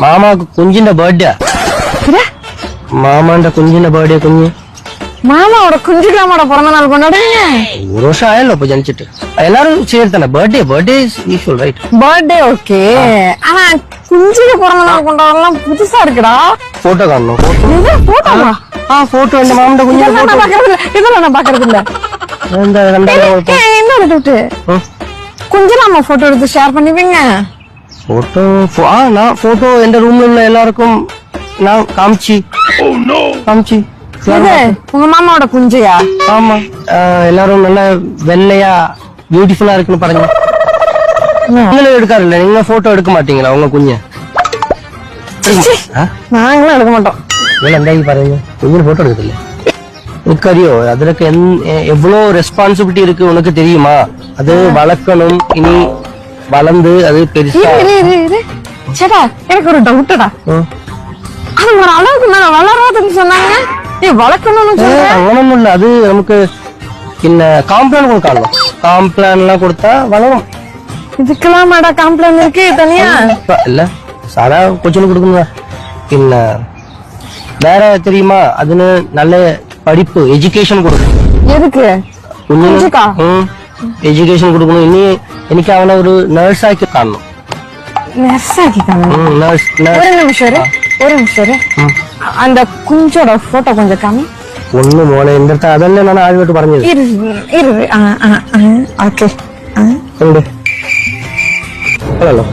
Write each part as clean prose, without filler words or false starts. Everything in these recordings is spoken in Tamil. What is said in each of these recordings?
മാമാക്ക് കുഞ്ഞിന്റെ ബർത്ത്ഡേ മാമാന്റെ കുഞ്ഞിന്റെ ബർത്ത്ഡേ കുഞ്ഞ് மாமாவோட குஞ்சுக்காமோட பிறந்த நாள் கொண்டாடுங்க. ஒரு வருஷம் ஆயല്ലോ இப்ப ஜனிச்சிட்டு எல்லாரும் சேர்த்தானே birthday usual right birthday okay ஆனா குஞ்சுக்கு பிறந்த நாள் கொண்டாடலாம் புதுசா இருக்குடா. போட்டோ காணணும் இது போட்டோவா? போட்டோ இந்த மாமண்ட குஞ்சில போட்டோ இதெல்லாம் நான் பாக்குறது இல்ல. இந்த ரெண்டாவது என்ன விட்டு குஞ்சுலாமா போட்டோ எடுத்து ஷேர் பண்ணுவீங்க? போட்டோ நான் போட்டோ எந்த ரூம்ல உள்ள எல்லாருக்கும் நான் காமிச்சி உங்க மாமாவோட குஞ்சையா? ஆமா எல்லாரும் நல்ல வெள்ளையா பியூட்டிஃபுல்லா இருக்குன்னு பாருங்க. நீங்களும் எடுக்காருல்ல, நீங்க போட்டோ எடுக்க மாட்டீங்களா உங்க குஞ்ச? நாங்களும் எடுக்க மாட்டோம். എന്തായി பாருங்க குஞ்சு போட்டோ எடுக்கல உனக்கறியோ அதுக்கு எவ்வளவு ரெஸ்பான்சிபிலிட்டி இருக்கு உனக்கு தெரியுமா? அது வளர்க்கணும், இனி வளர்ந்து அது பெருசா. சேடா எனக்கு ஒரு டவுட்டடா, அது ஒரு அளவுக்கு மேல வளராதுன்னு சொன்னாங்க, வளர்க்கணும்னு வளரணும் இல்ல, அது நமக்கு என்ன காம்ப்ளான் கொடுக்கலாம், காம்ப்ளான் எல்லாம் கொடுத்தா வளரும். இதுக்கெல்லாம் மேடா காம்ப்ளான் இருக்கு தனியா இல்ல சாரா கொச்சினு கொடுக்குங்க. பின்ன வேற தெரியுமா, அதுன்னு நல்ல படிப்பு எஜுகேஷன் கொடுக்கும். எதுக்கு? எஜுகேஷன் கொடுக்கணும். இனி எனக்கு அவனை ஒரு நர்ஸ் ஆக்கி காணணும். ஒரு நிமிஷம் அந்த குஞ்சோட போட்டோ கொஞ்சம் காமி. ஒண்ணு மோளை இந்த இடத்த அதெல்லாம் நான் ஆழ்விட்டு പറഞ്ഞது. ஓகே ஹலோ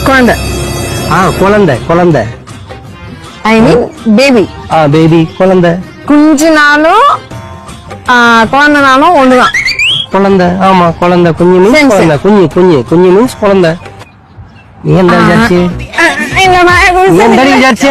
குழந்தை குழந்தை ஐ மீன் பேபி. பேபி குழந்தை. குஞ்சுனாலும் குழந்தைனாலும் ஒண்ணுதான். குழந்தை ஆமா குழந்தை. குஞ்சு மீன்ஸ் குழந்தை. குஞ்சு மீன்ஸ் குழந்தை. நீ என்ன விசாரிச்சு இல்ல நான் விசாரிச்சு